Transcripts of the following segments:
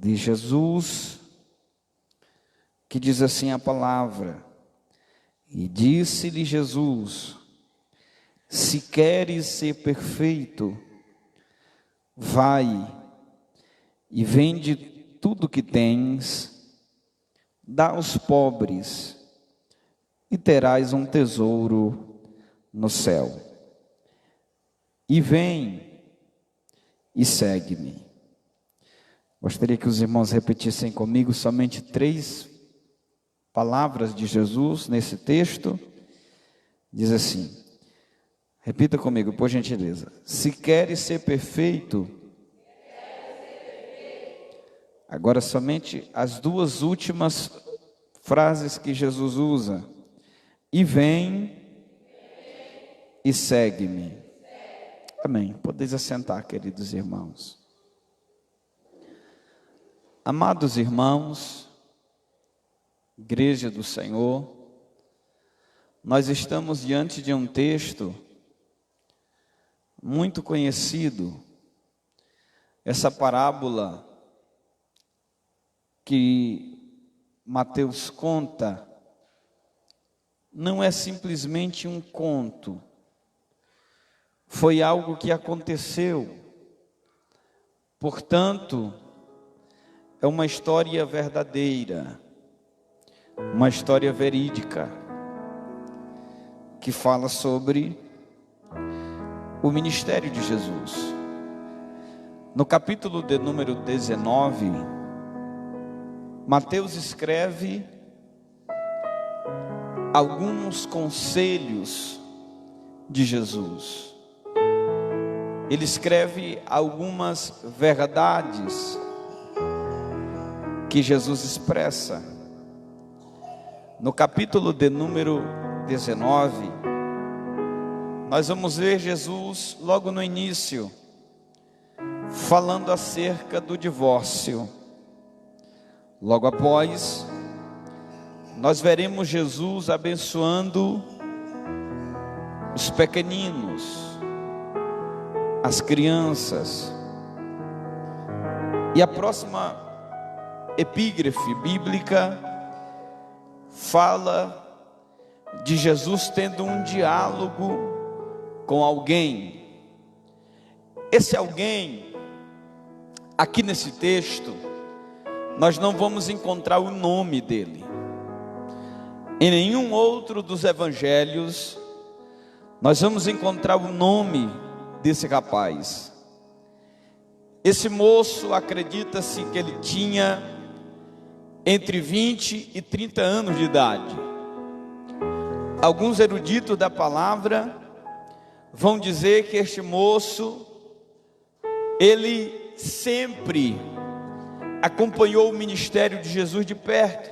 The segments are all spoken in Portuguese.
de Jesus, que diz assim a palavra: e disse-lhe Jesus: se queres ser perfeito, vai e vende tudo que tens, dá aos pobres, e terás um tesouro no céu. E vem e segue-me. Gostaria que os irmãos repetissem comigo somente 3 palavras de Jesus nesse texto. Diz assim, repita comigo, por gentileza: se queres ser perfeito. Agora somente as 2 últimas frases que Jesus usa: e vem e segue-me. Amém. Podeis assentar, queridos irmãos. Amados irmãos, Igreja do Senhor, nós estamos diante de um texto muito conhecido. Essa parábola que Mateus conta não é simplesmente um conto. Foi algo que aconteceu. Portanto, é uma história verdadeira, uma história verídica, que fala sobre o ministério de Jesus. No capítulo de número 19, Mateus escreve alguns conselhos de Jesus. Ele escreve algumas verdades que Jesus expressa. No capítulo de número 19, nós vamos ver Jesus logo no início, falando acerca do divórcio. Logo após, nós veremos Jesus abençoando os pequeninos, as crianças. E a próxima epígrafe bíblica fala de Jesus tendo um diálogo com alguém. Esse alguém, aqui nesse texto, nós não vamos encontrar o nome dele. Em nenhum outro dos evangelhos nós vamos encontrar o nome desse rapaz. Esse moço, acredita-se que ele tinha entre 20 e 30 anos de idade. Alguns eruditos da palavra vão dizer que este moço, ele sempre acompanhou o ministério de Jesus de perto,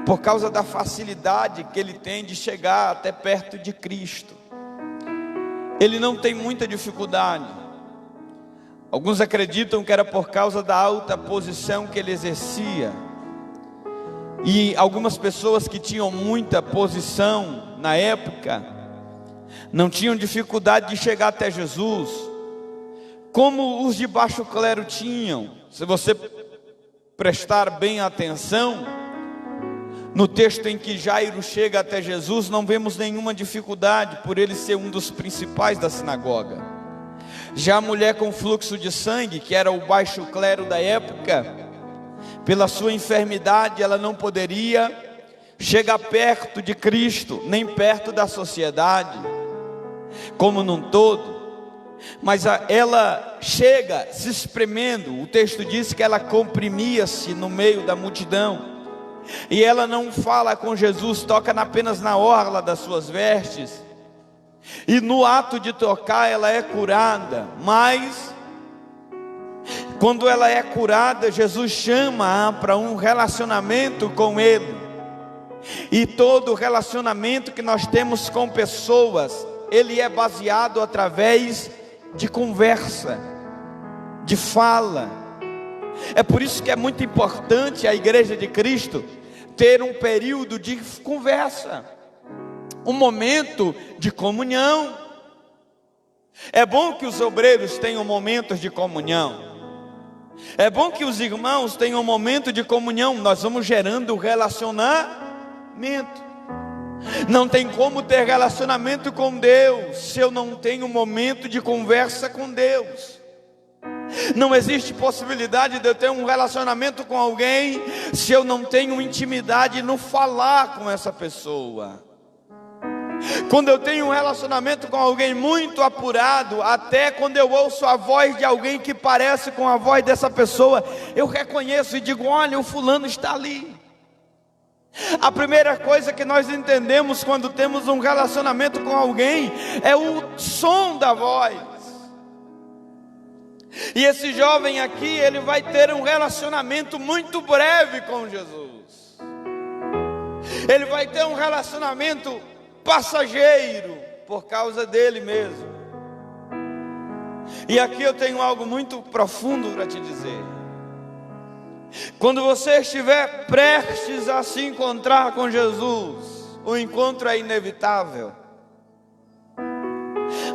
por causa da facilidade que ele tem de chegar até perto de Cristo. Ele não tem muita dificuldade. Alguns acreditam que era por causa da alta posição que ele exercia. E algumas pessoas que tinham muita posição na época não tinham dificuldade de chegar até Jesus, como os de baixo clero tinham. Se você prestar bem atenção, no texto em que Jairo chega até Jesus, não vemos nenhuma dificuldade por ele ser um dos principais da sinagoga. Já a mulher com fluxo de sangue, que era o baixo clero da época, pela sua enfermidade, ela não poderia chegar perto de Cristo, nem perto da sociedade, como num todo. Mas ela chega se espremendo. O texto diz que ela comprimia-se no meio da multidão. E ela não fala com Jesus, toca apenas na orla das suas vestes. E no ato de tocar ela é curada. Mas quando ela é curada, Jesus chama-a para um relacionamento com Ele. E todo relacionamento que nós temos com pessoas, ele é baseado através de conversa, de fala. É por isso que é muito importante a Igreja de Cristo ter um período de conversa, um momento de comunhão. É bom que os obreiros tenham momentos de comunhão. É bom que os irmãos tenham um momento de comunhão. Nós vamos gerando relacionamento. Não tem como ter relacionamento com Deus se eu não tenho um momento de conversa com Deus. Não existe possibilidade de eu ter um relacionamento com alguém se eu não tenho intimidade no falar com essa pessoa. Quando eu tenho um relacionamento com alguém muito apurado, até quando eu ouço a voz de alguém que parece com a voz dessa pessoa, eu reconheço e digo: olha, o fulano está ali. A primeira coisa que nós entendemos quando temos um relacionamento com alguém é o som da voz. E esse jovem aqui, ele vai ter um relacionamento muito breve com Jesus. Ele vai ter um relacionamento passageiro por causa dele mesmo. E aqui eu tenho algo muito profundo para te dizer. Quando você estiver prestes a se encontrar com Jesus, o encontro é inevitável.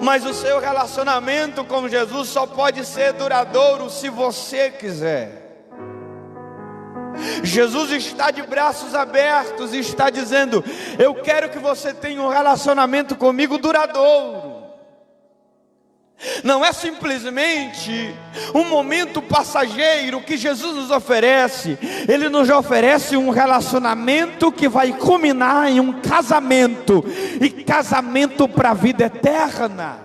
Mas o seu relacionamento com Jesus só pode ser duradouro se você quiser. Jesus está de braços abertos e está dizendo: eu quero que você tenha um relacionamento comigo duradouro. Não é simplesmente um momento passageiro que Jesus nos oferece. Ele nos oferece um relacionamento que vai culminar em um casamento, e casamento para a vida eterna.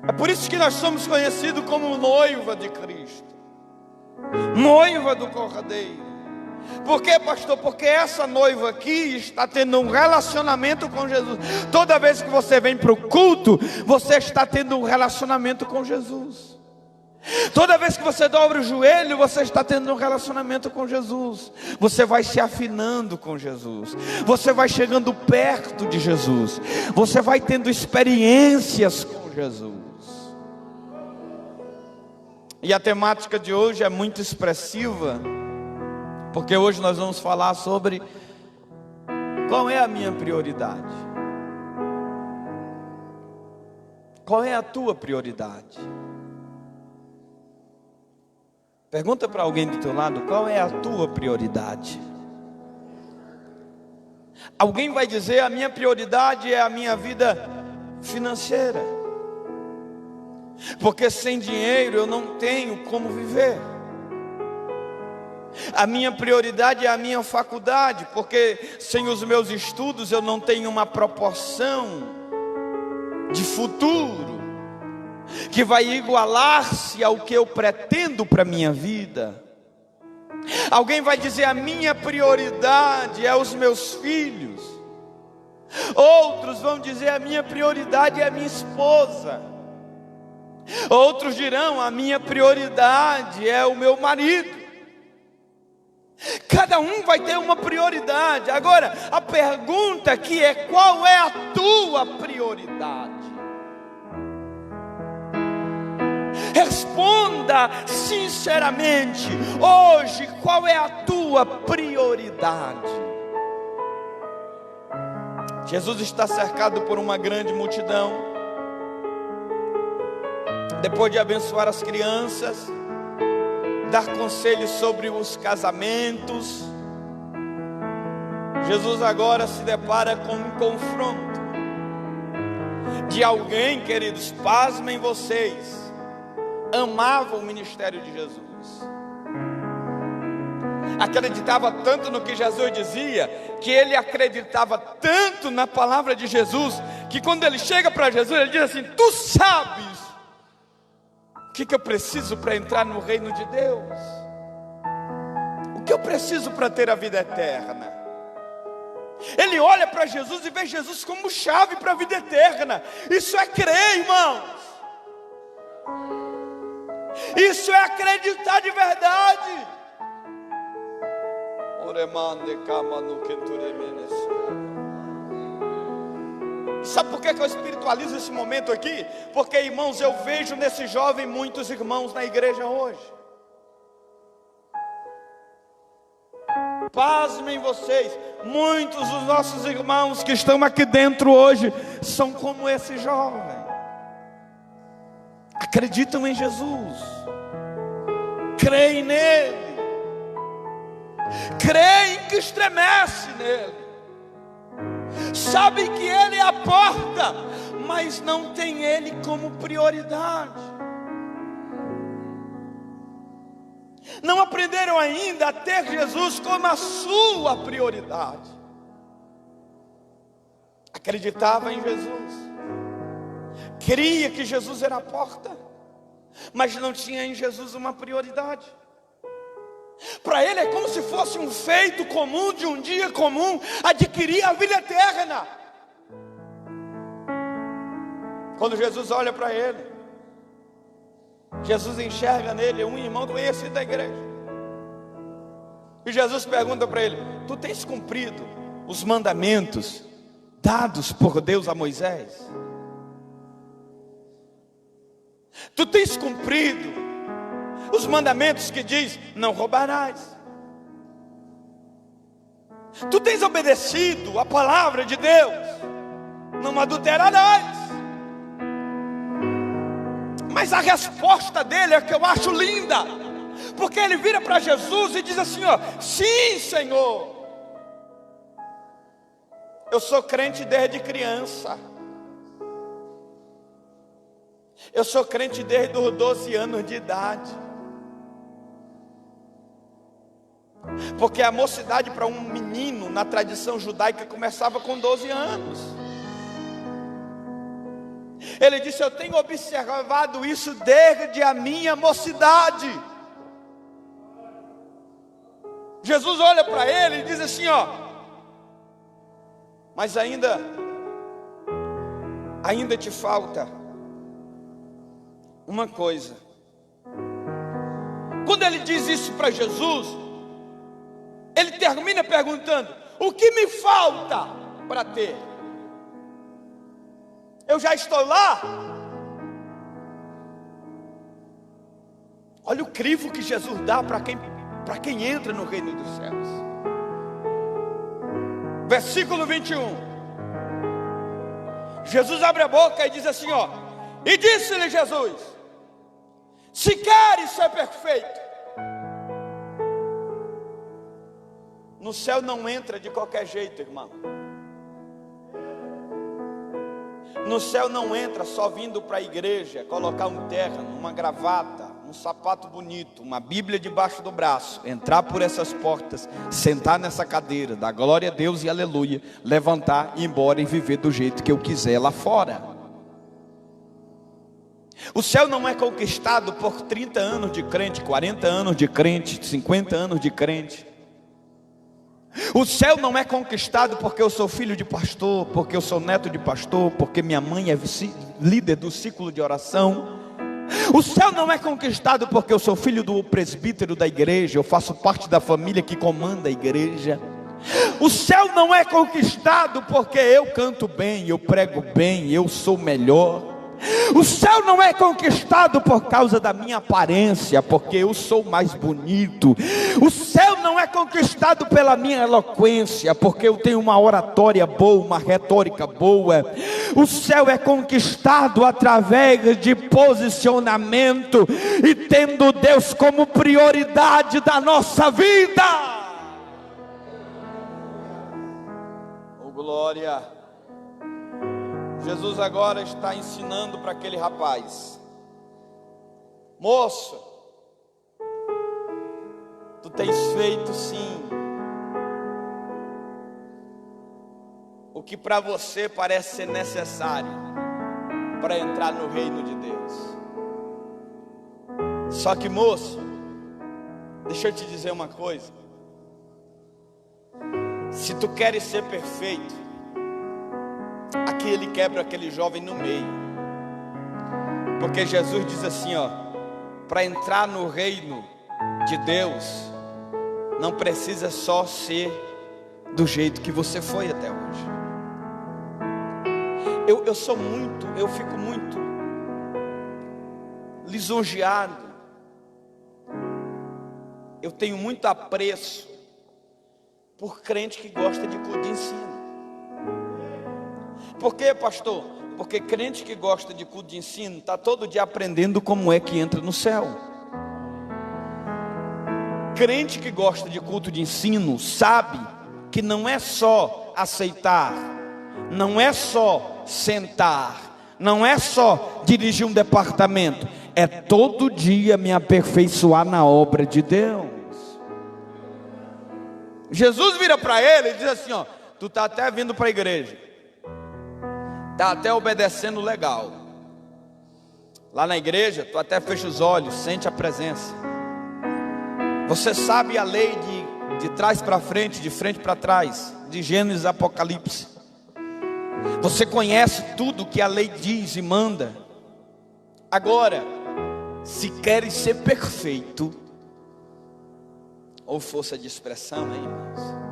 É por isso que nós somos conhecidos como noiva de Cristo, noiva do Cordeiro. Por quê, pastor? Porque essa noiva aqui está tendo um relacionamento com Jesus. Toda vez que você vem para o culto, você está tendo um relacionamento com Jesus. Toda vez que você dobra o joelho, você está tendo um relacionamento com Jesus. Você vai se afinando com Jesus. Você vai chegando perto de Jesus. Você vai tendo experiências com Jesus. E a temática de hoje é muito expressiva, porque hoje nós vamos falar sobre qual é a minha prioridade. Qual é a tua prioridade? Pergunta para alguém do teu lado: qual é a tua prioridade? Alguém vai dizer: a minha prioridade é a minha vida financeira, porque sem dinheiro eu não tenho como viver. A minha prioridade é a minha faculdade, porque sem os meus estudos eu não tenho uma proporção de futuro que vai igualar-se ao que eu pretendo para a minha vida. Alguém vai dizer: a minha prioridade é os meus filhos. Outros vão dizer: a minha prioridade é a minha esposa. Outros dirão: a minha prioridade é o meu marido. Cada um vai ter uma prioridade. Agora, a pergunta aqui é: qual é a tua prioridade? Responda sinceramente hoje: qual é a tua prioridade? Jesus está cercado por uma grande multidão. Depois de abençoar as crianças, dar conselhos sobre os casamentos, Jesus agora se depara com um confronto de alguém, queridos, pasmem vocês, amava o ministério de Jesus, acreditava tanto no que Jesus dizia, que ele acreditava tanto na palavra de Jesus, que quando ele chega para Jesus, ele diz assim: tu sabes o que eu preciso para entrar no reino de Deus? O que eu preciso para ter a vida eterna? Ele olha para Jesus e vê Jesus como chave para a vida eterna. Isso é crer, irmãos. Isso é acreditar de verdade. Sabe por que eu espiritualizo esse momento aqui? Porque, irmãos, eu vejo nesse jovem muitos irmãos na igreja hoje. Pasmem vocês, muitos dos nossos irmãos que estão aqui dentro hoje são como esse jovem. acreditam em Jesus, creem nele, creem que estremece nele, sabem que ele é a porta, mas não tem ele como prioridade. Não aprenderam ainda a ter Jesus como a sua prioridade. Acreditava em Jesus, cria que Jesus era a porta, mas não tinha em Jesus uma prioridade. Para ele é como se fosse um feito comum de um dia comum adquirir a vida eterna. Quando Jesus olha para ele, Jesus enxerga nele um irmão conhecido da igreja. E Jesus pergunta para ele: tu tens cumprido os mandamentos dados por Deus a Moisés? Tu tens cumprido os mandamentos que diz: não roubarás? Tu tens obedecido a palavra de Deus: não adulterarás? Mas a resposta dele é que eu acho linda, porque ele vira para Jesus e diz assim: ó, sim, Senhor, eu sou crente desde criança, eu sou crente desde os 12 anos de idade, porque a mocidade para um menino na tradição judaica começava com 12 anos. Ele disse: eu tenho observado isso desde a minha mocidade. Jesus olha para ele e diz assim: ó, mas ainda te falta uma coisa. Quando ele diz isso para Jesus, ele termina perguntando: o que me falta para ter? Eu já estou lá. Olha o crivo que Jesus dá para quem entra no reino dos céus. Versículo 21. Jesus abre a boca e diz assim, ó: e disse-lhe Jesus: se queres ser perfeito. No céu não entra de qualquer jeito, irmão. No céu não entra só vindo para a igreja, colocar um terno, uma gravata, um sapato bonito, uma Bíblia debaixo do braço, entrar por essas portas, sentar nessa cadeira, dar glória a Deus e aleluia, levantar, ir embora e viver do jeito que eu quiser lá fora. O céu não é conquistado por 30 anos de crente, 40 anos de crente, 50 anos de crente. O céu não é conquistado porque eu sou filho de pastor, porque eu sou neto de pastor, porque minha mãe é líder do ciclo de oração. O céu não é conquistado porque eu sou filho do presbítero da igreja, eu faço parte da família que comanda a igreja. O céu não é conquistado porque eu canto bem, eu prego bem, eu sou melhor. O céu não é conquistado por causa da minha aparência, porque eu sou mais bonito. O céu não é conquistado pela minha eloquência, porque eu tenho uma oratória boa, uma retórica boa. O céu é conquistado através de posicionamento e tendo Deus como prioridade da nossa vida. Oh, glória! Jesus agora está ensinando para aquele rapaz: moço, tu tens feito sim o que para você parece ser necessário para entrar no reino de Deus. Só que, moço, deixa eu te dizer uma coisa: se tu queres ser perfeito, aqui ele quebra aquele jovem no meio, porque Jesus diz assim, ó: para entrar no reino de Deus, não precisa só ser do jeito que você foi até hoje. Eu fico muito lisonjeado, eu tenho muito apreço por crente que gosta de ensino. Por quê, pastor? Porque crente que gosta de culto de ensino está todo dia aprendendo como é que entra no céu. Crente que gosta de culto de ensino sabe que não é só aceitar, não é só sentar, não é só dirigir um departamento, é todo dia me aperfeiçoar na obra de Deus. Jesus vira para ele e diz assim, ó, tu está até vindo para a igreja, está até obedecendo legal, lá na igreja tu até fecha os olhos, sente a presença, você sabe a lei de trás para frente, de frente para trás, de Gênesis a Apocalipse, você conhece tudo que a lei diz e manda. Agora, se queres ser perfeito, ou força de expressão, hein, irmãos?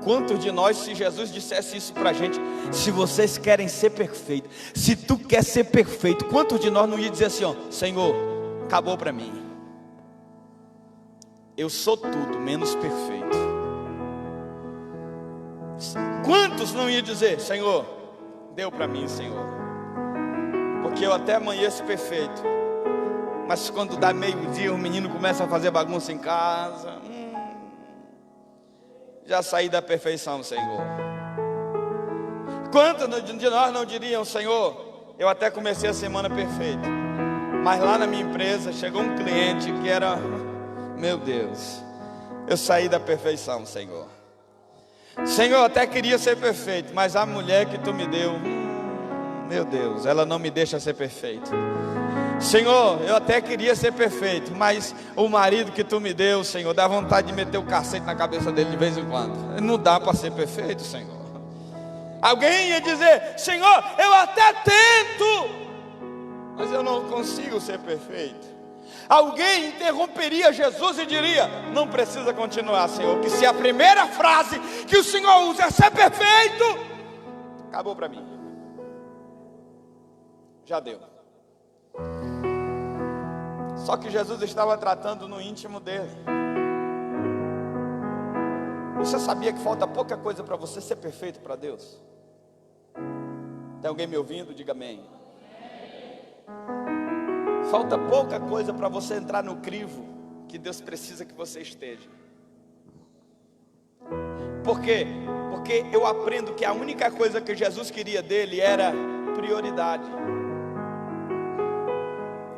Quantos de nós, se Jesus dissesse isso para a gente, se vocês querem ser perfeitos, se tu quer ser perfeito, quantos de nós não ia dizer assim, ó, Senhor, acabou para mim, eu sou tudo menos perfeito? Quantos não ia dizer, Senhor, deu para mim, Senhor, porque eu até amanheço perfeito, mas quando dá meio-dia o menino começa a fazer bagunça em casa, já saí da perfeição, Senhor. Quantos de nós não diriam, Senhor, eu até comecei a semana perfeita, mas lá na minha empresa chegou um cliente que era, meu Deus, eu saí da perfeição, Senhor. Senhor, eu até queria ser perfeito, mas a mulher que tu me deu, meu Deus, ela não me deixa ser perfeito. Senhor, eu até queria ser perfeito, mas o marido que tu me deu, Senhor, dá vontade de meter o cacete na cabeça dele de vez em quando. Não dá para ser perfeito, Senhor. Alguém ia dizer, Senhor, eu até tento, mas eu não consigo ser perfeito. Alguém interromperia Jesus e diria, não precisa continuar, Senhor, que se a primeira frase que o Senhor usa é ser perfeito, acabou para mim, já deu. Só que Jesus estava tratando no íntimo dele. Você sabia que falta pouca coisa para você ser perfeito para Deus? Tem alguém me ouvindo? Diga amém. Falta pouca coisa para você entrar no crivo que Deus precisa que você esteja. Por quê? Porque eu aprendo que a única coisa que Jesus queria dele era prioridade.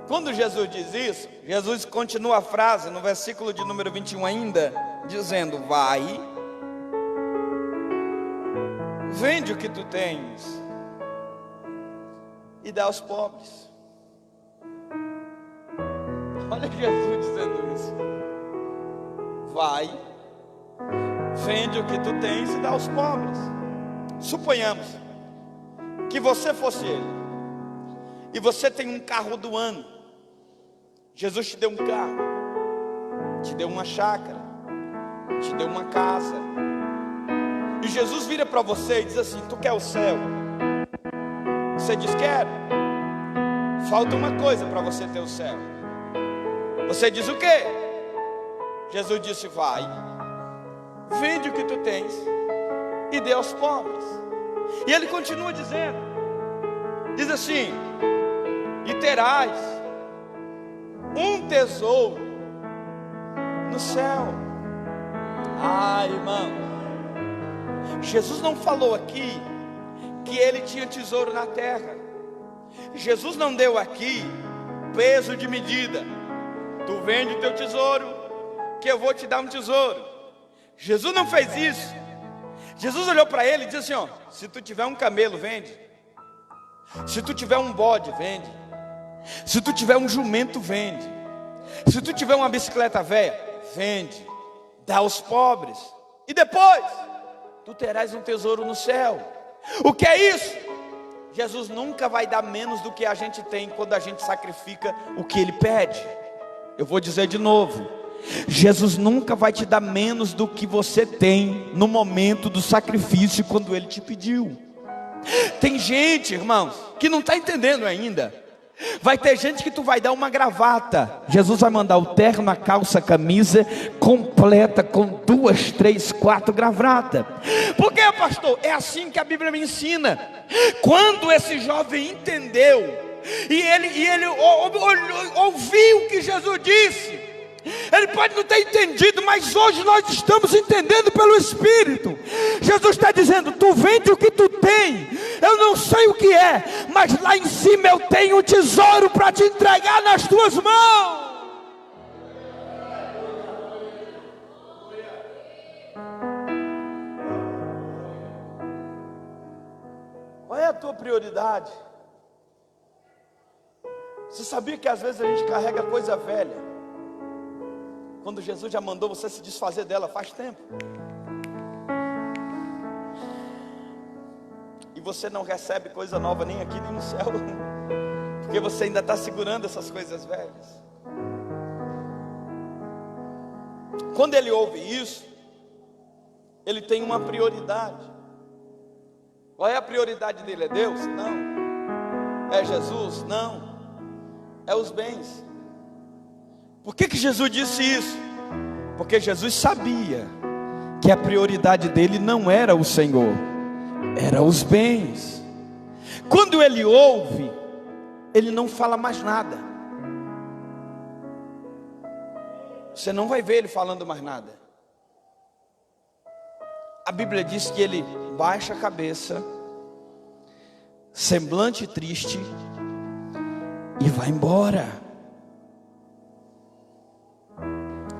Quando Jesus diz isso, Jesus continua a frase no versículo de número 21 ainda, dizendo, vai, vende o que tu tens e dá aos pobres. Olha Jesus dizendo isso. Vai, vende o que tu tens e dá aos pobres. Suponhamos que você fosse ele, e você tem um carro do ano. Jesus te deu um carro, te deu uma chácara, te deu uma casa, e Jesus vira para você e diz assim, tu quer o céu? Você diz, quero. Falta uma coisa para você ter o céu. Você diz o quê? Jesus disse, vai, vende o que tu tens e dê aos pobres. E ele continua dizendo, diz assim, e terás um tesouro no céu. Irmão, Jesus não falou aqui que ele tinha tesouro na terra. Jesus não deu aqui peso de medida. Tu vende o teu tesouro, que eu vou te dar um tesouro. Jesus não fez isso. Jesus olhou para ele e disse assim, ó, se tu tiver um camelo, vende. Se tu tiver um bode, vende. Se tu tiver um jumento, vende. Se tu tiver uma bicicleta velha, vende. Dá aos pobres. E depois, tu terás um tesouro no céu. O que é isso? Jesus nunca vai dar menos do que a gente tem quando a gente sacrifica o que Ele pede. Eu vou dizer de novo, Jesus nunca vai te dar menos do que você tem no momento do sacrifício, quando Ele te pediu. Tem gente, irmãos, que não está entendendo ainda. Vai ter gente que tu vai dar uma gravata, Jesus vai mandar o terno, a calça, a camisa completa com 2, 3, 4 gravatas. Por quê, pastor? É assim que a Bíblia me ensina. Quando esse jovem entendeu e ele ouviu o que Jesus disse, ele pode não ter entendido, mas hoje nós estamos entendendo pelo Espírito. Jesus está dizendo: tu vende o que tu tem, eu não sei o que é, mas lá em cima eu tenho um tesouro para te entregar nas tuas mãos. Qual é a tua prioridade? Você sabia que às vezes a gente carrega coisa velha, quando Jesus já mandou você se desfazer dela faz tempo, e você não recebe coisa nova nem aqui nem no céu, porque você ainda está segurando essas coisas velhas. Quando ele ouve isso, ele tem uma prioridade. Qual é a prioridade dele? É Deus? Não. É Jesus? Não. É os bens. Por que Jesus disse isso? Porque Jesus sabia que a prioridade dele não era o Senhor, era os bens. Quando ele ouve, ele não fala mais nada. Você não vai ver ele falando mais nada. A Bíblia diz que ele baixa a cabeça, semblante triste, e vai embora.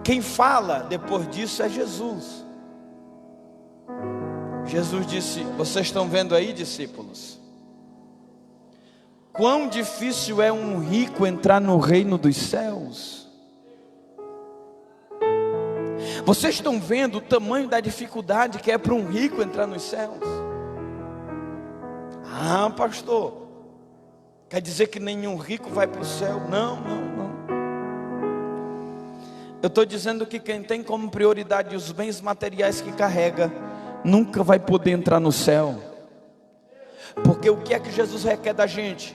Quem fala depois disso é Jesus. Jesus disse: vocês estão vendo aí, discípulos, quão difícil é um rico entrar no reino dos céus. Vocês estão vendo o tamanho da dificuldade que é para um rico entrar nos céus? Ah, pastor, quer dizer que nenhum rico vai para o céu? Não. Eu estou dizendo que quem tem como prioridade os bens materiais que carrega, nunca vai poder entrar no céu. Porque o que é que Jesus requer da gente?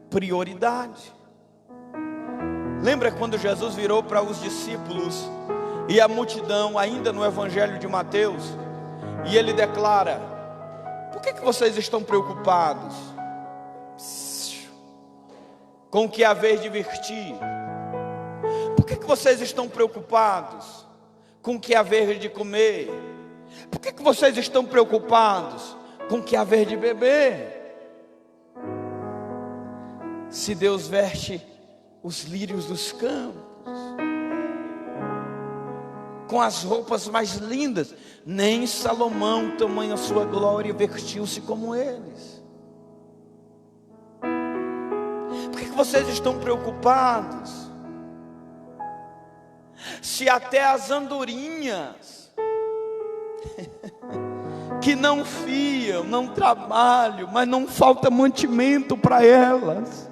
Prioridade. Lembra quando Jesus virou para os discípulos e a multidão, ainda no Evangelho de Mateus, e ele declara: por que vocês estão preocupados com o que há a ver de vestir? Por que vocês estão preocupados com o que há a ver de comer? Por que vocês estão preocupados com o que há a ver de beber? Se Deus veste os lírios dos campos com as roupas mais lindas, nem Salomão, tamanha sua glória, vestiu-se como eles. Por que vocês estão preocupados? Se até as andorinhas que não fiam, não trabalham, mas não falta mantimento para elas.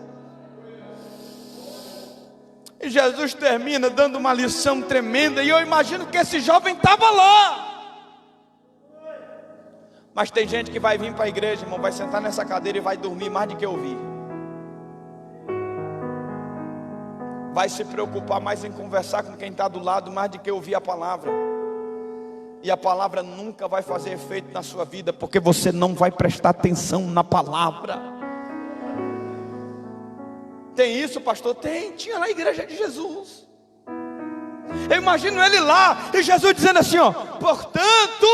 E Jesus termina dando uma lição tremenda, e eu imagino que esse jovem estava lá. Mas tem gente que vai vir para a igreja, irmão, vai sentar nessa cadeira e vai dormir mais do que ouvir. Vai se preocupar mais em conversar com quem está do lado, mais do que ouvir a palavra. E a palavra nunca vai fazer efeito na sua vida, porque você não vai prestar atenção na palavra. Tem isso, pastor? Tinha na igreja de Jesus. Eu imagino ele lá, e Jesus dizendo assim, ó: portanto,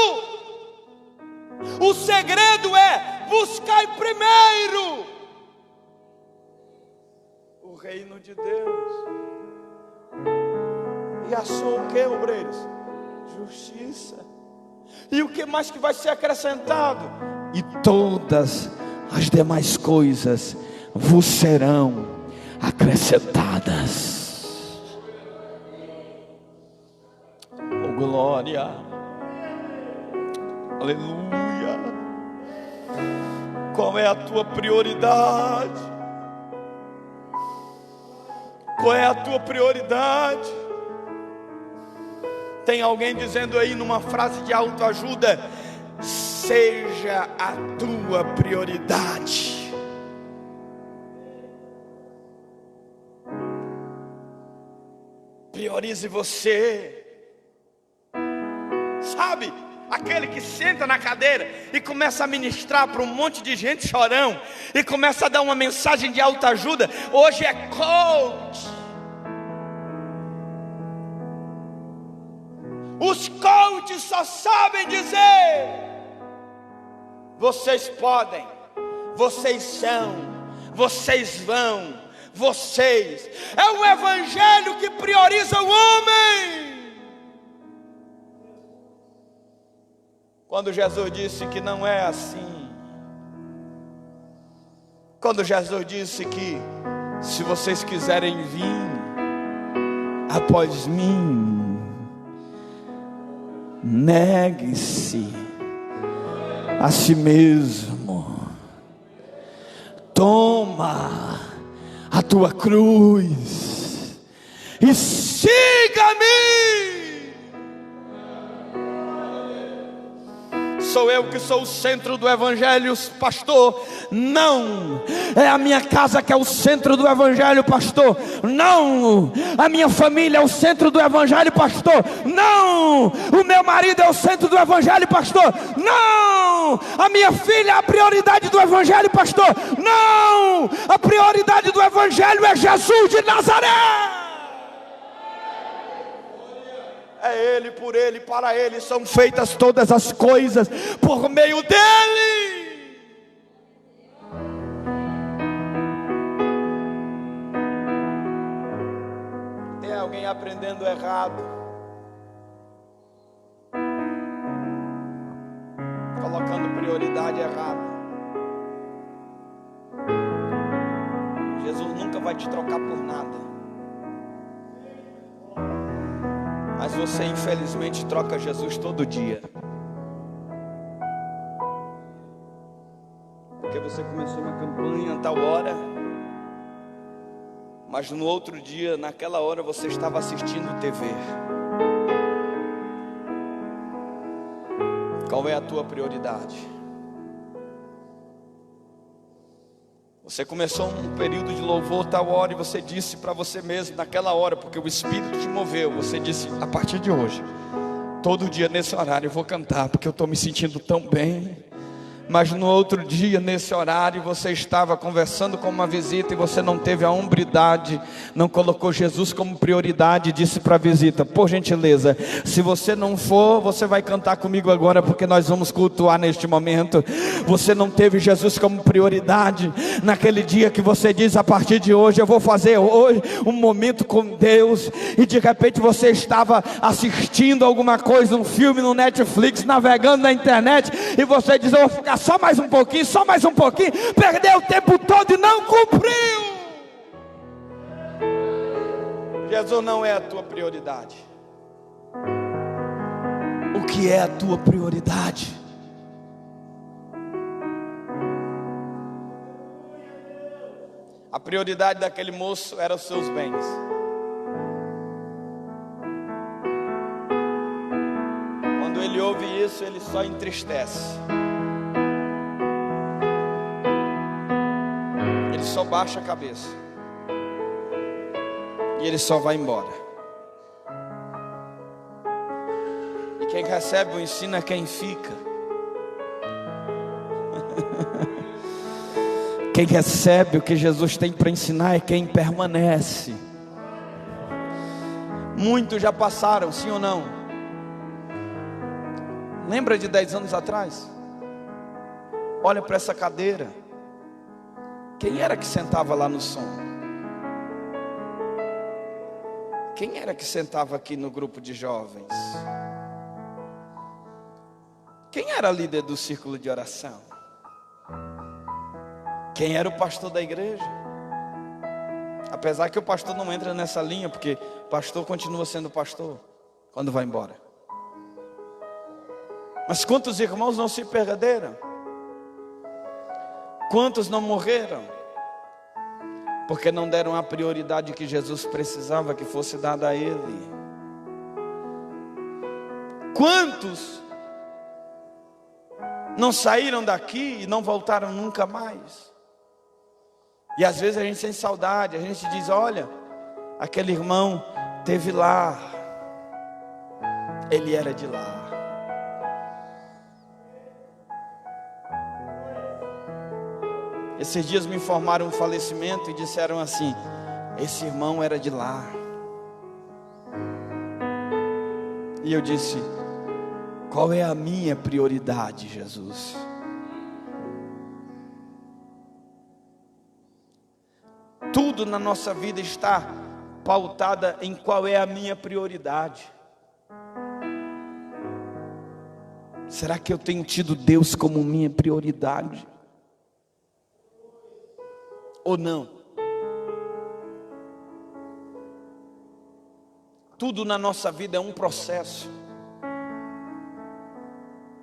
o segredo é buscar primeiro o reino de Deus. E a sua o que, obreiros? Justiça. E o que mais que vai ser acrescentado? E todas as demais coisas vos serão acrescentadas. Oh, glória, aleluia. Qual é a tua prioridade? Qual é a tua prioridade? Tem alguém dizendo aí numa frase de autoajuda: seja a tua prioridade. Priorize você. Sabe, aquele que senta na cadeira e começa a ministrar para um monte de gente chorão, e começa a dar uma mensagem de autoajuda, hoje é coach. Os coaches só sabem dizer: vocês podem, vocês são, vocês vão, vocês. É o evangelho que prioriza o homem. Quando Jesus disse que não é assim, quando Jesus disse que se vocês quiserem vir após mim, negue-se a si mesmo, toma a tua cruz e siga-me. Sou eu que sou o centro do evangelho, pastor? Não. É a minha casa que é o centro do evangelho, pastor? Não. A minha família é o centro do evangelho, pastor? Não. O meu marido é o centro do evangelho, pastor? Não. A minha filha é a prioridade do evangelho, pastor? Não. A prioridade do evangelho é Jesus de Nazaré. É Ele, por Ele, para Ele são feitas todas as coisas, por meio dEle. Tem alguém aprendendo errado, colocando prioridade errada. Jesus nunca vai te trocar por nada. Mas você infelizmente troca Jesus todo dia. Porque você começou uma campanha a tal hora, mas no outro dia, naquela hora, você estava assistindo TV. Qual é a tua prioridade? Você começou um período de louvor tal hora e você disse para você mesmo naquela hora, porque o Espírito te moveu, você disse: a partir de hoje, todo dia nesse horário eu vou cantar, porque eu estou me sentindo tão bem. Mas no outro dia, nesse horário, você estava conversando com uma visita e você não teve a hombridade, não colocou Jesus como prioridade, e disse para a visita: por gentileza, se você não for, você vai cantar comigo agora, porque nós vamos cultuar neste momento. Você não teve Jesus como prioridade naquele dia que você diz: a partir de hoje eu vou fazer hoje um momento com Deus, e de repente você estava assistindo alguma coisa, um filme no Netflix, navegando na internet, e você diz: eu vou ficar só mais um pouquinho, só mais um pouquinho. Perdeu o tempo todo e não cumpriu. Jesus não é a tua prioridade. O que é a tua prioridade? A prioridade daquele moço era os seus bens. Quando ele ouve isso, ele só entristece. Ele só baixa a cabeça. E ele só vai embora. E quem recebe o ensino é quem fica. Quem recebe o que Jesus tem para ensinar é quem permanece. Muitos já passaram, sim ou não? Lembra de 10 anos atrás? Olha para essa cadeira. Quem era que sentava lá no som? Quem era que sentava aqui no grupo de jovens? Quem era líder do círculo de oração? Quem era o pastor da igreja? Apesar que o pastor não entra nessa linha, porque pastor continua sendo pastor quando vai embora. Mas quantos irmãos não se perderam? Quantos não morreram? Porque não deram a prioridade que Jesus precisava que fosse dada a ele. Quantos não saíram daqui e não voltaram nunca mais? E às vezes a gente sente saudade, a gente diz: olha, aquele irmão teve lá, ele era de lá. Esses dias me informaram um falecimento e disseram assim: esse irmão era de lá. E eu disse: qual é a minha prioridade, Jesus? Tudo na nossa vida está pautada em qual é a minha prioridade. Será que eu tenho tido Deus como minha prioridade? Ou não? Tudo na nossa vida é um processo.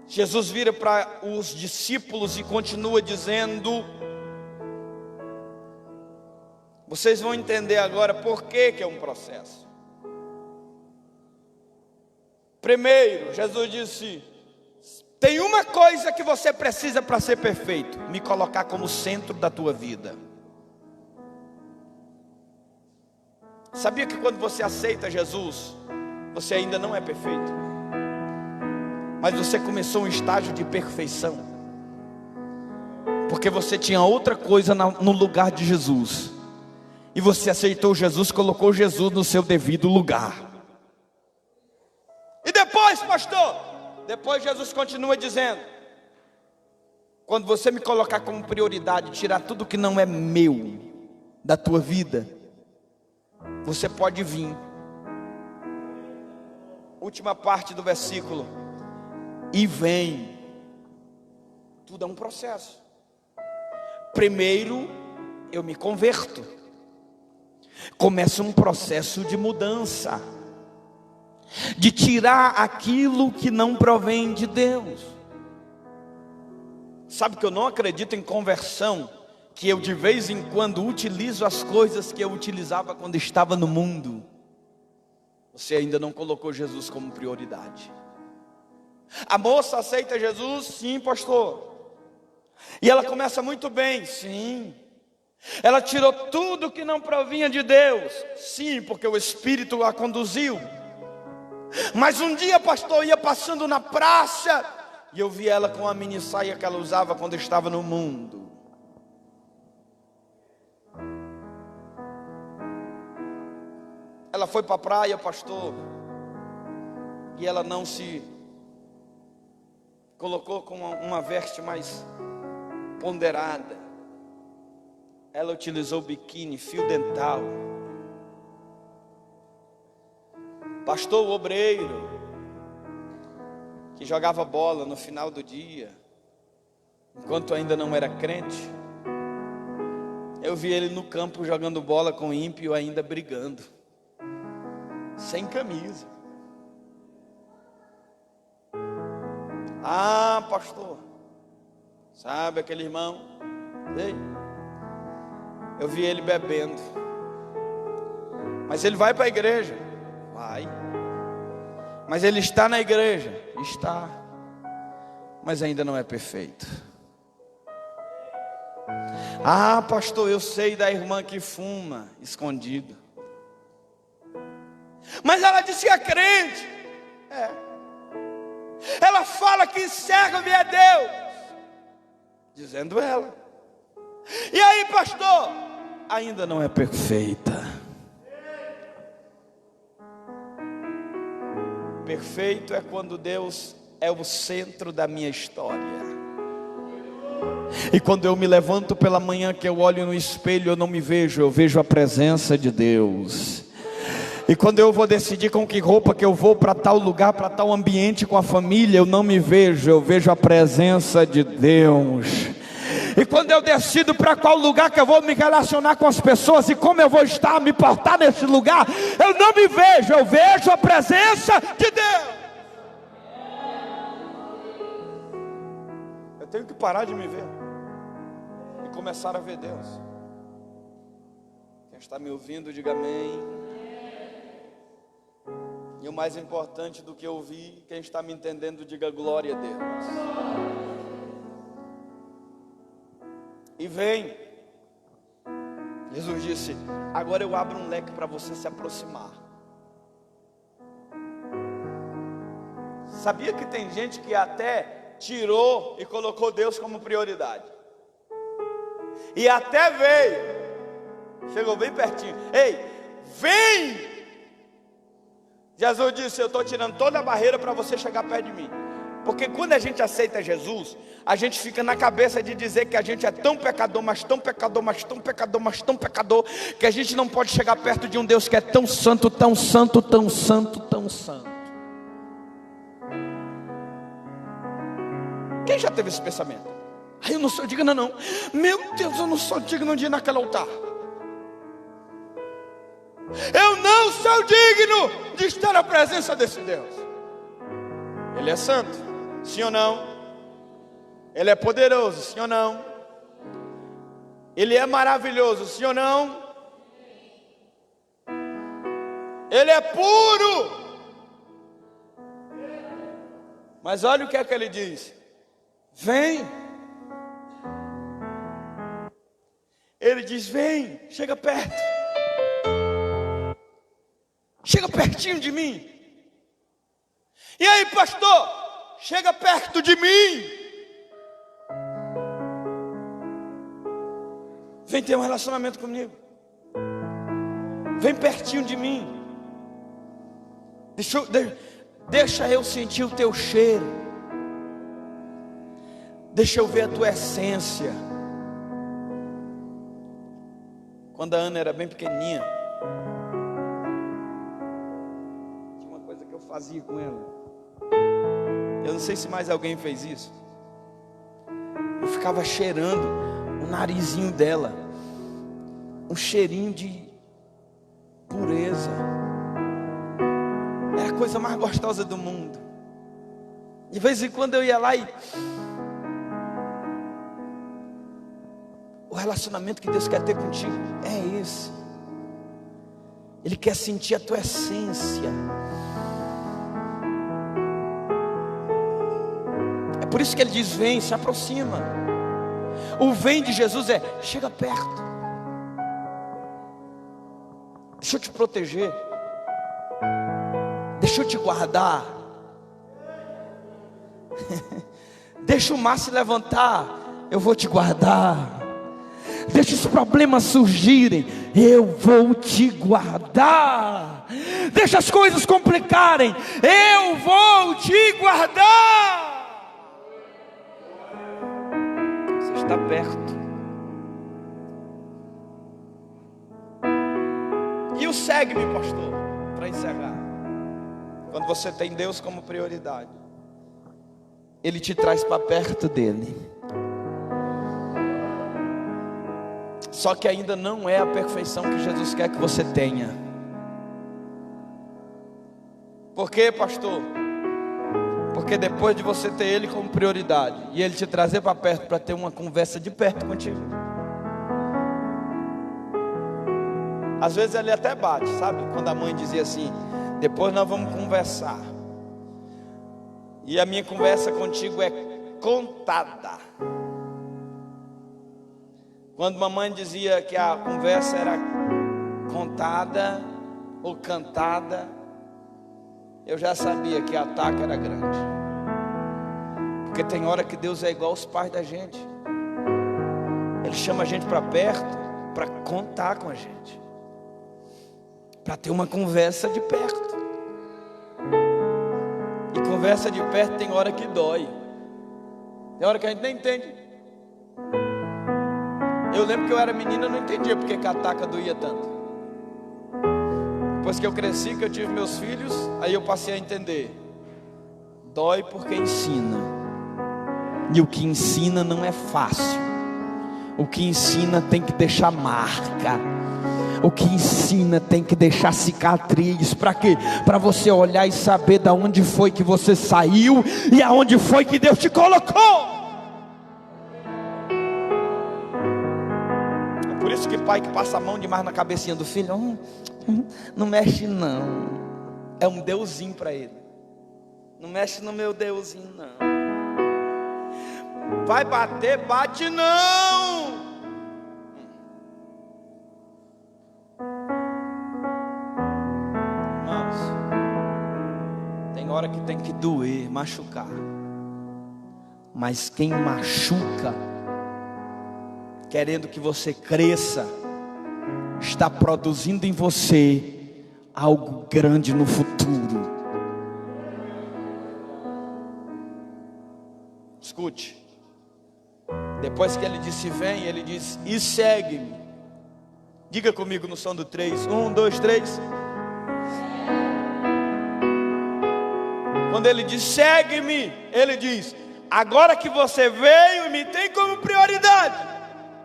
Jesus vira para os discípulos e continua dizendo: vocês vão entender agora por que é um processo. Primeiro, Jesus disse: tem uma coisa que você precisa para ser perfeito: me colocar como centro da tua vida. Sabia que quando você aceita Jesus, você ainda não é perfeito, mas você começou um estágio de perfeição, porque você tinha outra coisa no lugar de Jesus, e você aceitou Jesus, colocou Jesus no seu devido lugar. E depois, pastor, depois Jesus continua dizendo: quando você me colocar como prioridade, tirar tudo que não é meu da tua vida, você pode vir. Última parte do versículo: e vem. Tudo é um processo. Primeiro eu me converto, começa um processo de mudança, de tirar aquilo que não provém de Deus. Sabe que eu não acredito em conversão, que eu de vez em quando utilizo as coisas que eu utilizava quando estava no mundo. Você ainda não colocou Jesus como prioridade. A moça aceita Jesus? Sim, pastor. E ela começa muito bem? Sim. Ela tirou tudo que não provinha de Deus? Sim, porque o Espírito a conduziu. Mas um dia, pastor, eu ia passando na praça e eu vi ela com a mini saia que ela usava quando estava no mundo. Ela foi para a praia, pastor, e ela não se colocou com uma veste mais ponderada. Ela utilizou biquíni, fio dental. Pastor, o obreiro que jogava bola no final do dia, enquanto ainda não era crente, eu vi ele no campo jogando bola com ímpio, ainda brigando, sem camisa. Ah, pastor, sabe aquele irmão? Ei, eu vi ele bebendo, mas ele vai para a igreja. Vai. Mas ele está na igreja? Está. Mas ainda não é perfeito. Ah, pastor, eu sei da irmã que fuma escondido. Mas ela disse que é crente. É. Ela fala que serve a Deus. Dizendo ela. E aí, pastor? Ainda não é perfeita. Perfeito é quando Deus é o centro da minha história. E quando eu me levanto pela manhã, que eu olho no espelho, eu não me vejo, eu vejo a presença de Deus. E quando eu vou decidir com que roupa que eu vou para tal lugar, para tal ambiente com a família, eu não me vejo, eu vejo a presença de Deus. E quando eu decido para qual lugar que eu vou me relacionar com as pessoas e como eu vou estar, me portar nesse lugar, eu não me vejo, eu vejo a presença de Deus. Eu tenho que parar de me ver e começar a ver Deus. Quem está me ouvindo, diga amém. E o mais importante do que ouvir, quem está me entendendo, diga glória a Deus. E vem. Jesus disse: agora eu abro um leque para você se aproximar. Sabia que tem gente que até tirou e colocou Deus como prioridade. E até veio, chegou bem pertinho. Ei, vem! Jesus disse: eu estou tirando toda a barreira para você chegar perto de mim. Porque quando a gente aceita Jesus, a gente fica na cabeça de dizer que a gente é tão pecador, mas tão pecador, mas tão pecador, mas tão pecador, que a gente não pode chegar perto de um Deus que é tão santo, tão santo, tão santo, tão santo. Quem já teve esse pensamento? Eu não sou digno não. Meu Deus, eu não sou digno de ir naquele altar. Eu não sou digno de estar na presença desse Deus. Ele é santo, sim ou não? Ele é poderoso, sim ou não? Ele é maravilhoso, sim ou não? Ele é puro. Mas olha o que é que ele diz: vem. Ele diz: vem, chega perto. Chega pertinho de mim. E aí, pastor, chega perto de mim. Vem ter um relacionamento comigo. Vem pertinho de mim. Deixa eu sentir o teu cheiro. Deixa eu ver a tua essência. Quando a Ana era bem pequenininha, tinha uma coisa que eu fazia com ela. Eu não sei se mais alguém fez isso. Eu ficava cheirando o narizinho dela, um cheirinho de pureza. Era a coisa mais gostosa do mundo. De vez em quando eu ia lá e... O relacionamento que Deus quer ter contigo é esse. Ele quer sentir a tua essência. É por isso que ele diz: vem, se aproxima. O vem de Jesus é: chega perto. Deixa eu te proteger. Deixa eu te guardar. Deixa o mar se levantar, eu vou te guardar. Deixa os problemas surgirem, eu vou te guardar. Deixa as coisas complicarem, eu vou te guardar. Você está perto. E o segue-me, pastor, para encerrar. Quando você tem Deus como prioridade, Ele te traz para perto dele. Só que ainda não é a perfeição que Jesus quer que você tenha. Por quê, pastor? Porque depois de você ter Ele como prioridade e Ele te trazer para perto para ter uma conversa de perto contigo, às vezes Ele até bate, sabe? Quando a mãe dizia assim: depois nós vamos conversar. E a minha conversa contigo é contada. Quando mamãe dizia que a conversa era contada ou cantada, eu já sabia que a ataque era grande. Porque tem hora que Deus é igual aos pais da gente. Ele chama a gente para perto para contar com a gente, para ter uma conversa de perto. E conversa de perto tem hora que dói. Tem hora que a gente nem entende. Eu lembro que eu era menina, eu não entendia porque que a taca doía tanto. Depois que eu cresci, que eu tive meus filhos, aí eu passei a entender. Dói porque ensina. E o que ensina não é fácil. O que ensina tem que deixar marca. O que ensina tem que deixar cicatriz. Para quê? Para você olhar e saber de onde foi que você saiu e aonde foi que Deus te colocou. Por isso que pai que passa a mão demais na cabecinha do filho, não mexe não. É um deusinho para ele. Não mexe no meu deusinho não. Vai bater, bate não. Irmãos, tem hora que tem que doer, machucar. Mas quem machuca, querendo que você cresça, está produzindo em você algo grande no futuro. Escute. Depois que ele disse vem, ele diz e segue-me. Diga comigo no som do 3. 1, 2, 3. Quando ele diz segue-me, ele diz: agora que você veio e me tem como prioridade,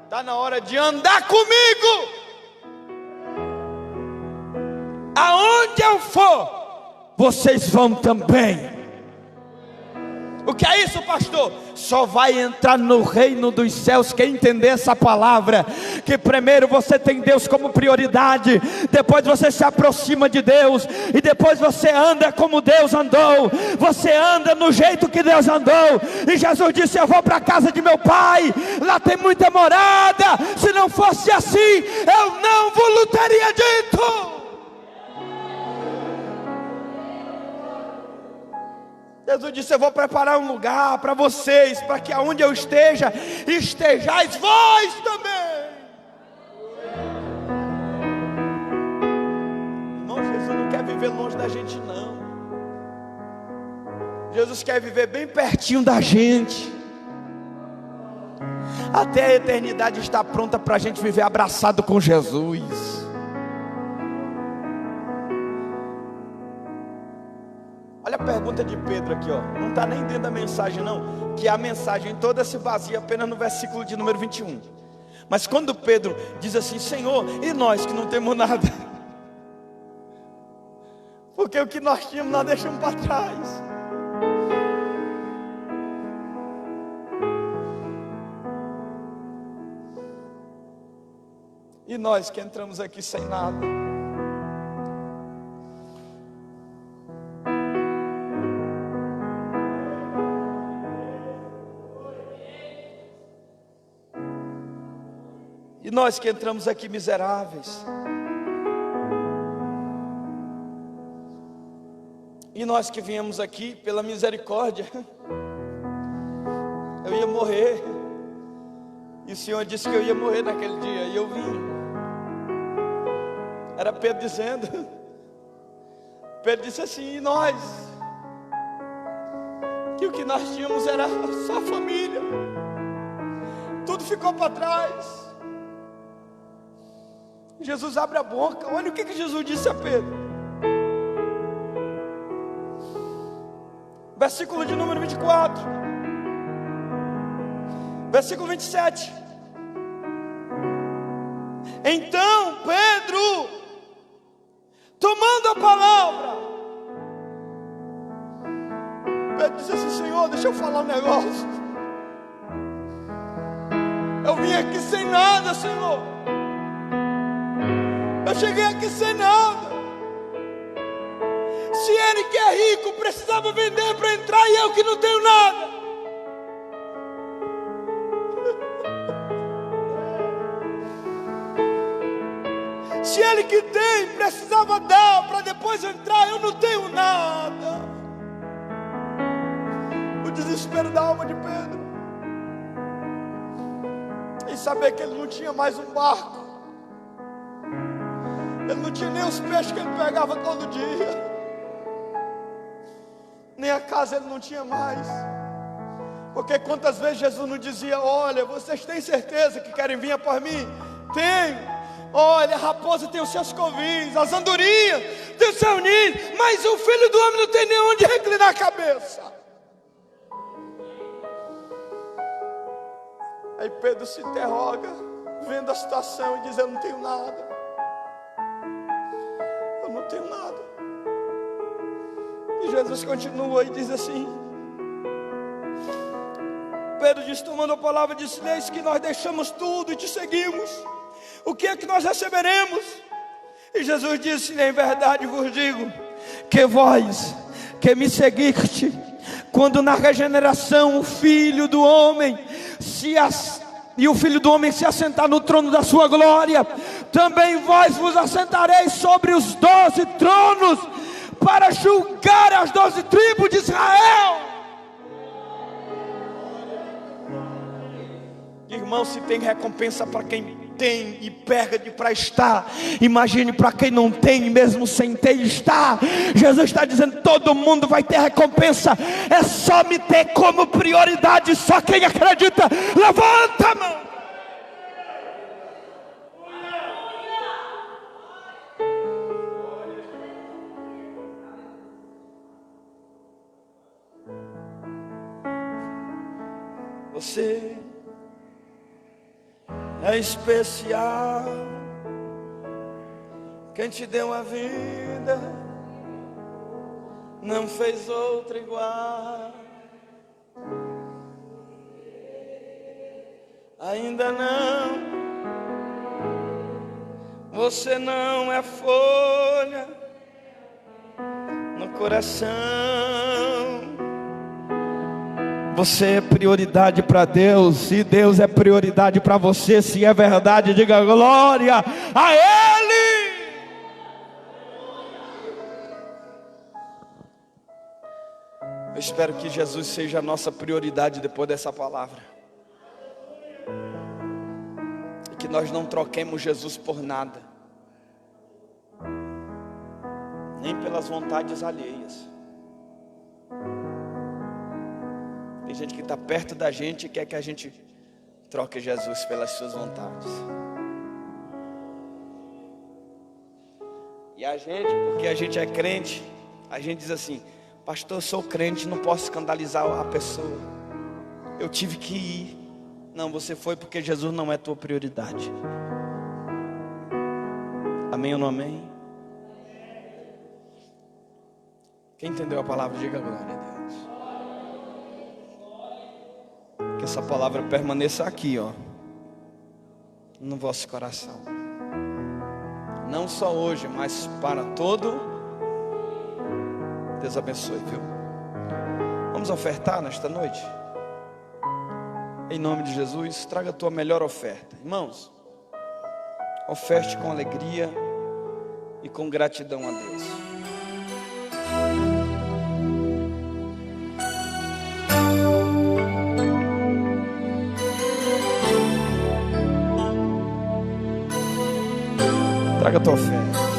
está na hora de andar comigo. Aonde eu for, vocês vão também. O que é isso, pastor? Só vai entrar no reino dos céus quem entender essa palavra. Que primeiro você tem Deus como prioridade, depois você se aproxima de Deus, e depois você anda como Deus andou. Você anda no jeito que Deus andou. E Jesus disse: eu vou para a casa de meu pai, lá tem muita morada. Se não fosse assim, eu não vos teria dito. Jesus disse: eu vou preparar um lugar para vocês, para que aonde eu esteja, estejais vós também. Irmão, Jesus não quer viver longe da gente, não. Jesus quer viver bem pertinho da gente. Até a eternidade está pronta para a gente viver abraçado com Jesus. Olha a pergunta de Pedro aqui, ó. Não está nem dentro da mensagem, não. Que a mensagem toda se baseia apenas no versículo de número 21. Mas quando Pedro diz assim: Senhor, e nós que não temos nada? Porque o que nós tínhamos nós deixamos para trás. E nós que entramos aqui sem nada? E nós que entramos aqui miseráveis? E nós que viemos aqui pela misericórdia? Eu ia morrer, e o Senhor disse que eu ia morrer naquele dia, e eu vim. Era Pedro dizendo. Pedro disse assim: e nós? Que o que nós tínhamos era só família, tudo ficou para trás. Jesus abre a boca. Olha o que Jesus disse a Pedro. Versículo de número 24. Versículo 27. Então Pedro, tomando a palavra, Pedro disse assim: Senhor, deixa eu falar um negócio. Eu vim aqui sem nada, Senhor. Eu cheguei aqui sem nada. Se ele que é rico precisava vender para entrar, e eu que não tenho nada. Se ele que tem precisava dar para depois entrar, eu não tenho nada. O desespero da alma de Pedro em saber que ele não tinha mais um barco. Ele não tinha nem os peixes que ele pegava todo dia, nem a casa ele não tinha mais. Porque quantas vezes Jesus não dizia: olha, vocês têm certeza que querem vir após mim? Tenho. Olha, a raposa tem os seus covis, as andorinhas tem os seus ninhos, mas o Filho do Homem não tem nem onde reclinar a cabeça. Aí Pedro se interroga, vendo a situação, e diz: eu não tenho nada. Eu não tenho nada. E Jesus continua e diz assim: Pedro diz, tomando a palavra, disse: eis que nós deixamos tudo e te seguimos. O que é que nós receberemos? E Jesus disse: em verdade vos digo, que vós que me seguiste, quando na regeneração o Filho do Homem e o Filho do Homem se assentar no trono da sua glória, também vós vos assentareis sobre os 12 tronos, para julgar as 12 tribos de Israel. Irmão, se tem recompensa para quem tem e perde para estar, imagine para quem não tem, mesmo sem ter, estar. Jesus está dizendo: todo mundo vai ter recompensa, é só me ter como prioridade. Só quem acredita, levanta a mão. Você é especial. Quem te deu a vida não fez outra igual. Ainda não, você não é folha no coração. Você é prioridade para Deus, e Deus é prioridade para você. Se é verdade, diga glória a Ele. Eu espero que Jesus seja a nossa prioridade depois dessa palavra, e que nós não troquemos Jesus por nada, nem pelas vontades alheias. Tem gente que está perto da gente e quer que a gente troque Jesus pelas suas vontades. E a gente, porque a gente é crente, a gente diz assim: pastor, eu sou crente, não posso escandalizar a pessoa, eu tive que ir. Não, você foi porque Jesus não é tua prioridade. Amém ou não amém? Quem entendeu a palavra, diga glória a Deus. Que essa palavra permaneça aqui, ó, no vosso coração. Não só hoje, mas para todo. Deus abençoe, viu? Vamos ofertar nesta noite? Em nome de Jesus, traga a tua melhor oferta. Irmãos, oferte com alegria e com gratidão a Deus. Traga a tua oferta.